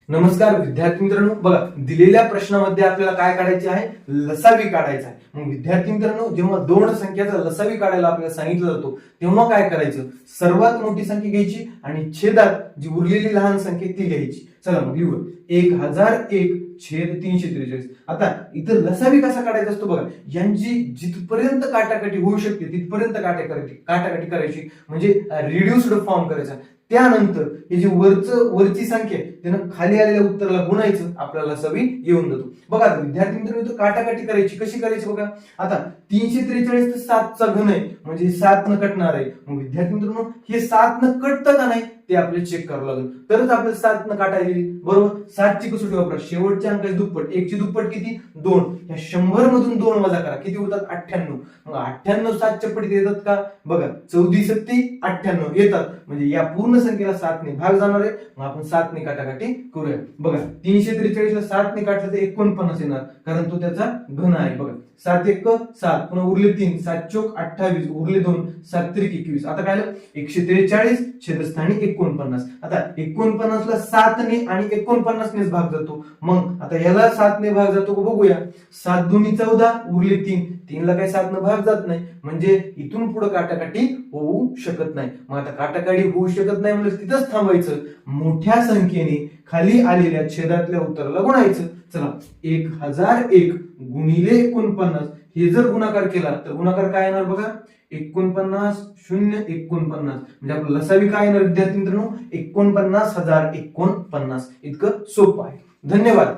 नमस्कार विद्यार्थी मित्रांनो, बघा दिलेल्या प्रश्नामध्ये आपल्याला काय काढायचे आहे, लसावी काढायचा आहे. मग विद्यार्थी मित्रांनो, जेव्हा दोन संख्याचा लसावी काढायला आपल्याला सांगितलं जातो तेव्हा काय करायचं, सर्वात मोठी संख्या घ्यायची आणि छेदात जी उरलेली लहान संख्या ती घ्यायची. चला मग लिहू 1001 छेद 343. आता इथं लसावी कसा काढायचा असतो बघा, यांची जिथपर्यंत काटाकाटी होऊ शकते तिथपर्यंत काटाकाटी करायची, म्हणजे रिड्युस्ड फॉर्म करायचा. त्यानंतर हे जी वरची संख्या आहे त्यानं खाली आलेल्या उत्तराला गुणायचं, आपल्याला लसावी येऊन जातो. बघा विद्यार्थी मित्रांनो, काटाकाटी करायची कशी करायची बघा. आता 343 तर 7चा घन आहे, म्हणजे 7 न कटणार आहे. मग विद्यार्थी मित्रांनो, हे 7 न कटतं का नाही ते आपल्याला चेक करावं लागेल, तरच आपल्याला 7 न काटायला येईल. बरोबर, 7 ची कसोटी वापरा, शेवटच्या अंकाची दुप्पट, 1 ची दुप्पट किती 2, या 100 मधून 2 वजा करा, किती होतात 98. मग 98 7च्या पटीत येतात का बघा, 14 सत्ती 98 येतात, म्हणजे या पूर्ण संख्येला 7 ने भाग जाणार आहे. मग आपण 7 ने काटाकाटी करूया. बघा 343 ला 7 ने काटलं तर 49 येणार, कारण तो त्याचा घन आहे. बघा 7 1 7, पुन्हा उरले 3, 7 चोक 28, उरले 2, 7 त्रिक 21. आता काय आलं 143 छेदस्थानी 49. आता 49 ला 7 ने आणि 49 नेच भाग जातो. मग आता याला 7 ने भाग जातो का बघूया. 7 दुनी 14, उरले 3, 3 ला काही 7 ने भाग जात नाही, म्हणजे इथून पुढे काटाकाटी होऊ शकत नाही. मग आता काटाकाटी होऊ शकत नाही म्हणजे तिथंच थांबायचं, मोठ्या संख्येने खाली आलेल्या छेदातल्या उत्तराला गुणायचं. चला 1001 गुणिले 49 हे जर गुणाकार केला तर गुणाकार काय येणार बघा, 49 0 49, म्हणजे आपलं लसावी काय येणार विद्यार्थी मित्रांनो, 49,049. इतकं सोपं आहे. धन्यवाद.